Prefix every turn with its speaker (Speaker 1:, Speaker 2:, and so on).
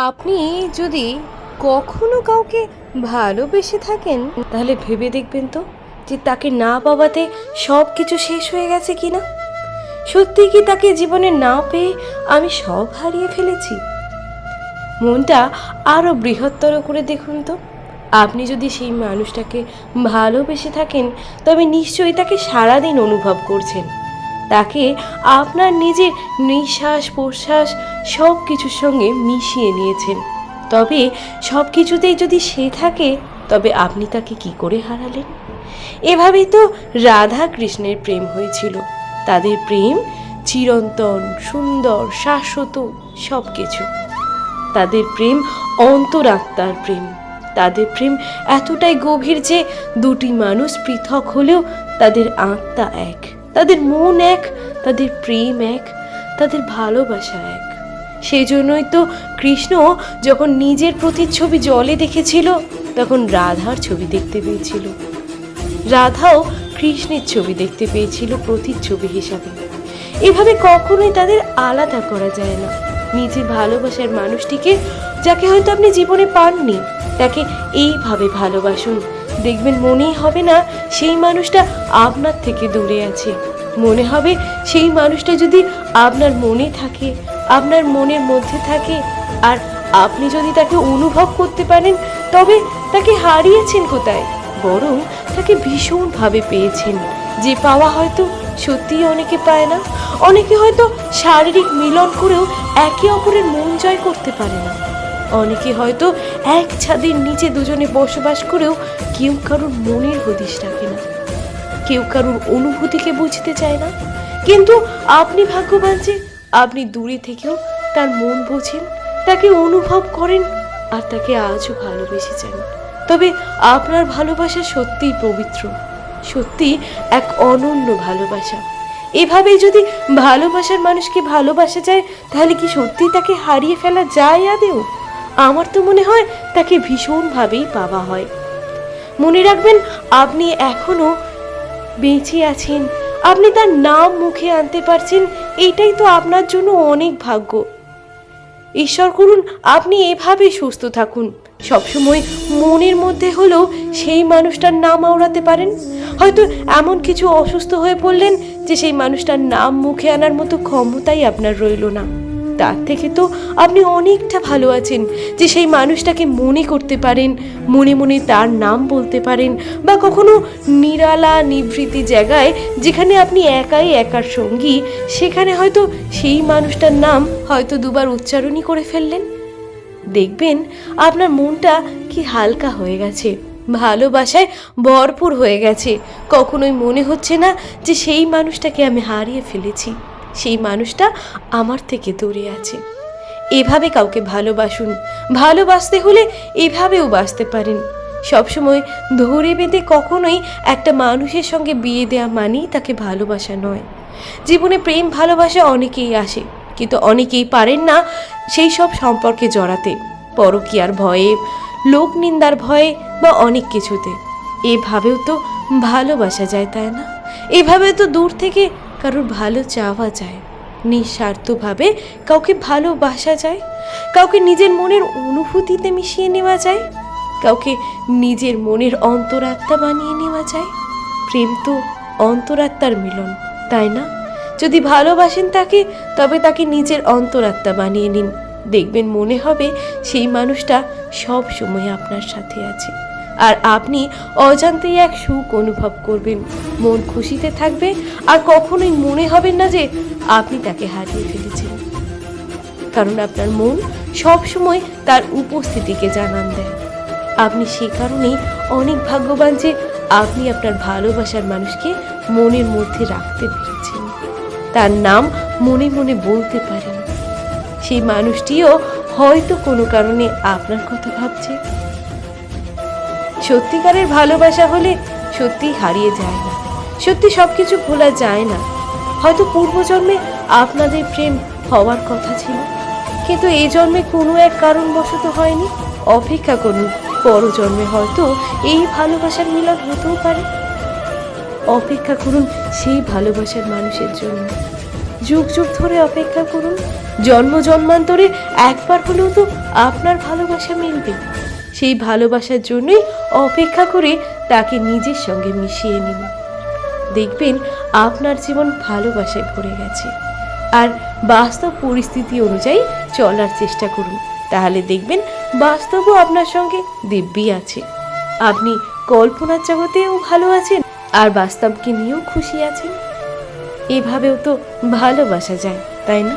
Speaker 1: আপনি যদি কখনো কাউকে ভালোবেসে থাকেন তাহলে ভেবে দেখবেন তো যে তাকে না পাওয়াতে সব কিছু শেষ হয়ে গেছে কিনা। সত্যি কি তাকে জীবনে না পেয়ে আমি সব হারিয়ে ফেলেছি? মনটা আরও বৃহত্তর করে দেখুন তো। আপনি যদি সেই মানুষটাকে ভালোবেসে থাকেন তবে নিশ্চয়ই তাকে সারাদিন অনুভব করছেন। তাকে আপনার নিজের নিঃশ্বাস প্রশ্বাস সব কিছুর সঙ্গে মিশিয়ে নিয়েছেন। তবে সব কিছুতেই যদি সে থাকে তবে আপনি তাকে কি করে হারালেন? এভাবেই তো রাধা কৃষ্ণের প্রেম হয়েছিল। তাদের প্রেম চিরন্তন, সুন্দর, শাশ্বত সব কিছু। তাদের প্রেম অন্তরাত্মার প্রেম। তাদের প্রেম এতটাই গভীর যে দুটি মানুষ পৃথক হলেও তাদের আত্মা এক, তাদের মন এক, তাদের প্রেম এক, তাদের ভালোবাসা এক। সেই জন্যই তো কৃষ্ণ যখন নিজের প্রতিচ্ছবি জলে দেখেছিল তখন রাধার ছবি দেখতে পেয়েছিল। রাধাও কৃষ্ণের ছবি দেখতে পেয়েছিল প্রতিচ্ছবি হিসাবে। এভাবে কখনোই তাদের আলাদা করা যায় না। নিজের ভালোবাসার মানুষটিকে, যাকে হয়তো আপনি জীবনে পাননি, তাকে এইভাবে ভালোবাসুন। দেখবেন মনেই হবে না সেই মানুষটা আপনার থেকে দূরে আছে। মনে হবে সেই মানুষটা যদি আপনার মনে থাকে, আপনার মনের মধ্যে থাকে, আর আপনি যদি তাকে অনুভব করতে পারেন তবে তাকে হারিয়েছেন কোথায়, বরং তাকে ভীষণভাবে পেয়েছেন। যে পাওয়া হয়তো সত্যিই অনেকে পায় না। অনেকে হয়তো শারীরিক মিলন করেও একে অপরের মন জয় করতে পারে না। অনেকে হয়তো এক ছাদের নিচে দুজনে বসবাস করেও কেউ কারোর মনের হদিশ রাখে না, কেউ কারোর অনুভূতিকে বুঝতে চায় না। কিন্তু আপনি ভাগ্যবান যে আপনি দূরে থেকেও তার মন বোঝেন, তাকে অনুভব করেন, আর তাকে আজও ভালোবেসেছেন। তবে আপনার ভালোবাসা সত্যিই পবিত্র, সত্যি এক অনন্য ভালোবাসা। এভাবেই যদি ভালোবাসার মানুষকে ভালোবাসা যায় তাহলে কি সত্যি তাকে হারিয়ে ফেলা যায় আদেও? আমার তো মনে হয় তাকে ভীষণভাবেই পাওয়া হয়। মনে রাখবেন, আপনি এখনো বেঁচে আছেন, আপনি তার নাম মুখে আনতে পারছেন, এইটাই তো আপনার জন্য অনেক ভাগ্য। ঈশ্বর করুন আপনি এভাবে সুস্থ থাকুন, সবসময় মনের মধ্যে হলেও সেই মানুষটার নাম আওড়াতে পারেন। হয়তো এমন কিছু অসুস্থ হয়ে পড়লেন যে সেই মানুষটার নাম মুখে আনার মতো ক্ষমতাই আপনার রইল না। তার থেকে তো আপনি অনেকটা ভালো আছেন যে সেই মানুষটাকে মনে করতে পারেন, মনে মনে তার নাম বলতে পারেন, বা কখনো নিরালা নিভৃতি জায়গায় যেখানে আপনি একাই একার সঙ্গী, সেখানে হয়তো সেই মানুষটার নাম হয়তো দুবার উচ্চারণই করে ফেললেন। দেখবেন আপনার মনটা কি হালকা হয়ে গেছে, ভালোবাসায় ভরপুর হয়ে গেছে। কখনোই মনে হচ্ছে না যে সেই মানুষটাকে আমি হারিয়ে ফেলেছি, সেই মানুষটা আমার থেকে দূরে আছে। এভাবে কাউকে ভালোবাসুন। ভালোবাসতে হলে এভাবেও বাসতে পারেন। সবসময় ধরে বেঁধে কখনোই একটা মানুষের সঙ্গে বিয়ে দেওয়া মানেই তাকে ভালোবাসা নয়। জীবনে প্রেম ভালোবাসা অনেকেই আসে, কিন্তু অনেকেই পারেন না সেই সব সম্পর্কে জড়াতে, পরকীয়ার ভয়ে, লোক নিন্দার ভয়ে, বা অনেক কিছুতে। এভাবেও তো ভালোবাসা যায়, তাই না? এভাবে তো দূর থেকে কারোর ভালো চাওয়া যায়, নিঃস্বার্থভাবে কাউকে ভালোবাসা যায়, কাউকে নিজের মনের অনুভূতিতে মিশিয়ে নেওয়া যায়, কাউকে নিজের মনের অন্তরাত্মা বানিয়ে নেওয়া যায়। প্রেম তো অন্তরাত্মার মিলন, তাই না? যদি ভালোবাসেন তাকে তবে তাকে নিজের অন্তরাত্মা বানিয়ে নিন। দেখবেন মনে হবে সেই মানুষটা সব সময় আপনার সাথে আছে, আর আপনি অজান্তেই এক সুখ অনুভব করবেন, মন খুশিতে থাকবে, আর কখনোই মনে হবে না যে আপনি তাকে হারিয়ে ফেলেছেন। কারণ আপনার মন সব সময় তার উপস্থিতিকে জানান দেয়। আপনি সে কারণেই অনেক ভাগ্যবান যে আপনি আপনার ভালোবাসার মানুষকে মনের মধ্যে রাখতে পেরেছেন, তার নাম মনে মনে বলতে পারেন। সেই মানুষটিও হয়তো কোনো কারণে আপনার কথা ভাবছে। সত্যিকারের ভালোবাসা হলে সত্যি হারিয়ে যায় না, সত্যি সবকিছু ভোলা যায় না। হয়তো পূর্বজন্মে আপনাদের প্রেম হওয়ার কথা ছিল, কিন্তু এই জন্মে কোনো এক কারণবশত হয়নি। অপেক্ষা করুন, পরজন্মে হয়তো এই ভালোবাসার মিলন হতেও পারে। অপেক্ষা করুন সেই ভালোবাসার মানুষের জন্য, যুগ যুগ ধরে অপেক্ষা করুন। জন্ম জন্মান্তরে একবার হলেও তো আপনার ভালোবাসা মিলবে। সেই ভালোবাসার জন্যই অপেক্ষা করে তাকে নিজের সঙ্গে মিশিয়ে নিন। দেখবেন আপনার জীবন ভালোবাসায় ভরে গেছে। আর বাস্তব পরিস্থিতি অনুযায়ী চলার চেষ্টা করুন, তাহলে দেখবেন বাস্তবও আপনার সঙ্গে দিব্যি আছে। আপনি কল্পনার জগতেও ভালো আছেন, আর বাস্তবকে নিয়েও খুশি আছেন। এভাবেও তো ভালোবাসা যায়, তাই না?